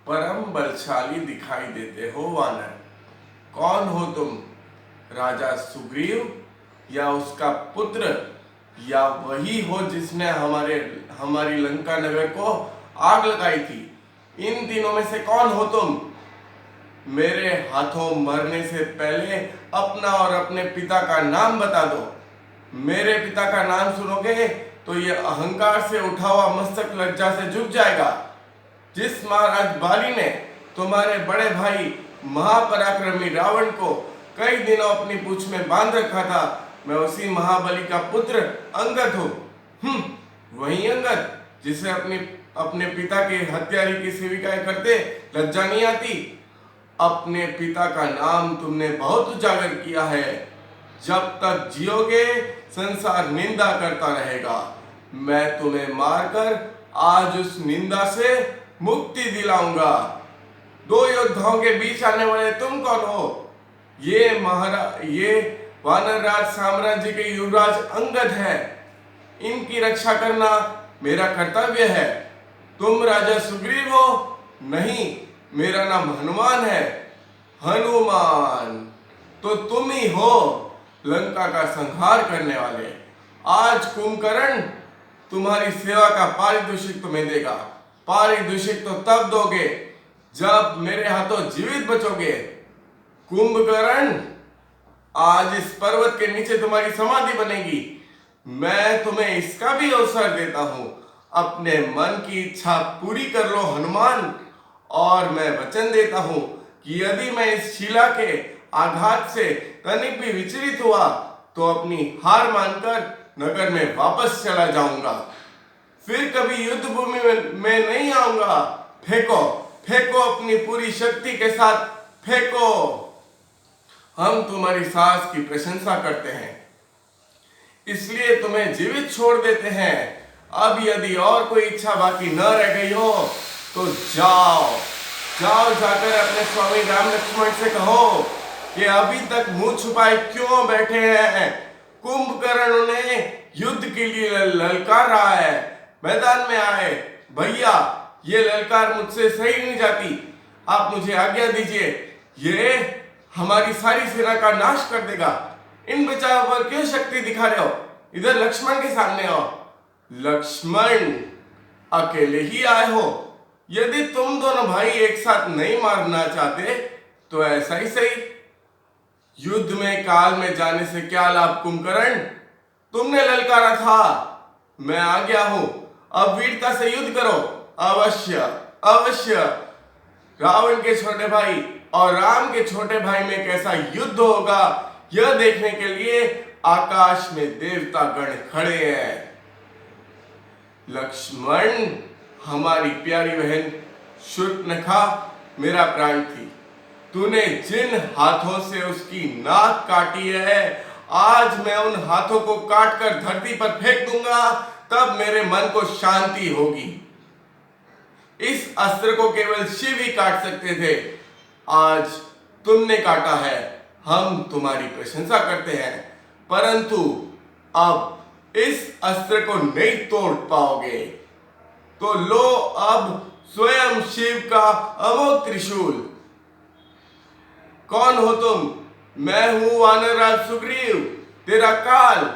परम बलशाली दिखाई देते हो वानर। कौन हो तुम? राजा सुग्रीव या उसका पुत्र, या वही हो जिसने हमारी लंका नगर को आग लगाई थी? इन तीनों में से कौन हो तुम? मेरे हाथों मरने से पहले अपना और अपने पिता का नाम बता दो। मेरे पिता का नाम सुनोगे तो ये अहंकार से उठा हुआ मस्तक लज्जा से झुक जाएगा। जिस महाराज बाली ने तुम्हारे बड़े भाई महापराक्रमी रावण को कई दिनों अपनी पूंछ में बांध रखा था, मैं उसी महाबली का पुत्र अंगद हूँ। वही अंगद जिसे अपने पिता के हत्यारे की सेविकाएं करते लज्जा नहीं आती। अपने पिता का नाम तुमने बहुत उजागर किया है। जब तक जियोगे संसार निंदा करता रहेगा। मैं तुम्हें मारकर आज उस निंदा से मुक्ति दिलाऊंगा। दो योद्धाओं के बीच आने वाले तुम कौन हो? ये वानरराज साम्राज्य के युवराज अंगद है। इनकी रक्षा करना मेरा कर्तव्य है। तुम राजा सुग्रीव हो? नहीं, मेरा नाम हनुमान है। हनुमान तो तुम ही हो, लंका का संहार करने वाले। आज कुंभकर्ण तुम्हारी सेवा का पारितोषिक तुम्हें देगा। पारितोषिक तो तब दोगे जब मेरे हाथों जीवित बचोगे। कुंभकर्ण, आज इस पर्वत के नीचे तुम्हारी समाधि बनेगी। मैं तुम्हें इसका भी अवसर देता हूं। अपने मन की इच्छा पूरी कर लो हनुमान, और मैं वचन देता हूं कि यदि मैं इस शिला के आघात से तनिक भी विचलित हुआ तो अपनी हार मानकर नगर में वापस चला जाऊंगा। फिर कभी युद्ध भूमि में नहीं आऊंगा। फेंको फेंको, अपनी पूरी शक्ति के साथ फेंको। हम तुम्हारी साहस की प्रशंसा करते हैं, इसलिए तुम्हें जीवित छोड़ देते हैं। अब यदि और कोई इच्छा बाकी न रह गई हो तो जाओ जाकर अपने स्वामी राम लक्ष्मण से कहो कि अभी तक मुंह छुपाए क्यों बैठे हैं। कुंभकर्ण उन्हें युद्ध के लिए ललकार रहा है। मैदान में आए। भैया, ये ललकार मुझसे सही नहीं जाती। आप मुझे आज्ञा दीजिए। ये हमारी सारी सेना का नाश कर देगा। इन बचाव पर क्यों शक्ति दिखा रहे हो? इधर लक्ष्मण के सामने आओ। लक्ष्मण, अकेले ही आए हो? यदि तुम दोनों भाई एक साथ नहीं मारना चाहते तो ऐसा ही सही। युद्ध में काल में जाने से क्या लाभ कुंभकर्ण? तुमने ललकारा था, मैं आ गया हूं। अब वीरता से युद्ध करो। अवश्य अवश्य। रावण के छोटे भाई और राम के छोटे भाई में कैसा युद्ध होगा, यह देखने के लिए आकाश में देवता गण खड़े हैं। लक्ष्मण, हमारी प्यारी बहन शूर्पणखा मेरा प्राण थी। तूने जिन हाथों से उसकी नाक काटी है, आज मैं उन हाथों को काटकर धरती पर फेंक दूंगा, तब मेरे मन को शांति होगी। इस अस्त्र को केवल शिव ही काट सकते थे। आज तुमने काटा है, हम तुम्हारी प्रशंसा करते हैं, परंतु अब इस अस्त्र को नहीं तोड़ पाओगे। तो लो अब स्वयं शिव का अमोघ त्रिशूल। कौन हो तुम? मैं हूं वानरराज सुग्रीव, तेरा काल।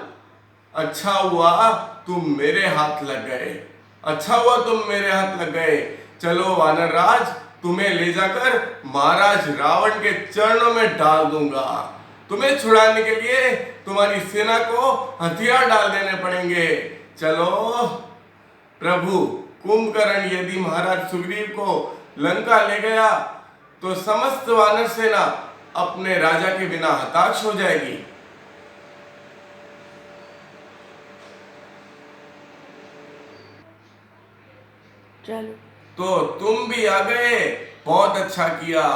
अच्छा हुआ तुम मेरे हाथ लग गए। अच्छा हुआ तुम मेरे हाथ लग गए। चलो वानरराज, तुम्हें ले जाकर महाराज रावण के चरणों में डाल दूंगा। तुम्हें छुड़ाने के लिए तुम्हारी सेना को हथियार डाल देने पड़ेंगे। चलो प्रभु। कुंभकर्ण यदि महाराज सुग्रीव को लंका ले गया तो समस्त वानर सेना अपने राजा के बिना हताश हो जाएगी। चलो, तो तुम भी आ गए, बहुत अच्छा किया।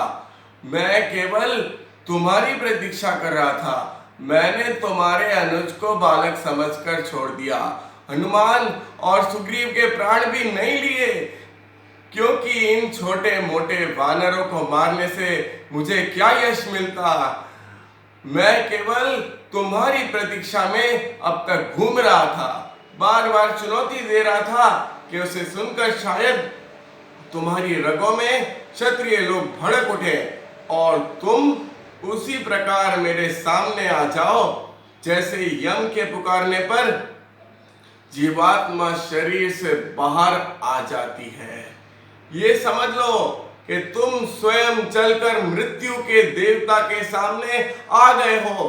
मैं केवल तुम्हारी प्रतीक्षा कर रहा था। मैंने तुम्हारे अनुज को बालक समझकर छोड़ दिया। हनुमान और सुग्रीव के प्राण भी नहीं लिए, क्योंकि इन छोटे मोटे वानरों को मारने से मुझे क्या यश मिलता। मैं केवल तुम्हारी प्रतीक्षा में अब तक घूम रहा था, बार बार चुनौती दे रहा था कि उसे सुनकर शायद तुम्हारी रगों में क्षत्रिय लोग भड़क उठे और तुम उसी प्रकार मेरे सामने आ जाओ जैसे यम के पुकारने पर जीवात्मा शरीर से बाहर आ जाती है। ये समझ लो कि तुम स्वयं चलकर मृत्यु के देवता के सामने आ गए हो।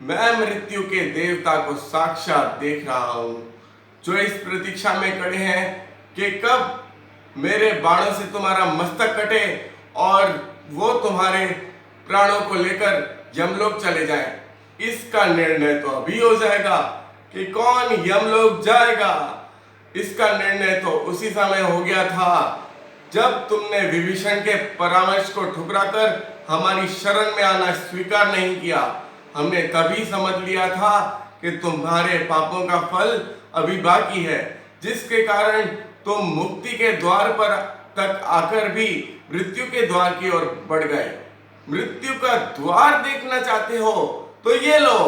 मैं मृत्यु के देवता को साक्षात देख रहा हूं, जो इस प्रतीक्षा में खड़े हैं कि कब मेरे बाणों से तुम्हारा मस्तक कटे और वो तुम्हारे प्राणों को लेकर यमलोक चले जाएं। इसका निर्णय तो अभी हो जाएगा कि कौन यमलोक जाएगा। इसका निर्णय तो उसी समय हो गया था जब तुमने विभीषण के परामर्श को ठुकराकर हमारी शरण में आना स्वीकार नहीं किया। हमने तभी समझ लिया था कि तुम्हारे पापों का फल अभी बाकी है, जिसके कारण तुम मुक्ति के द्वार पर तक आकर भी मृत्यु के द्वार की ओर बढ़ गए। मृत्यु का द्वार देखना चाहते हो तो ये लो,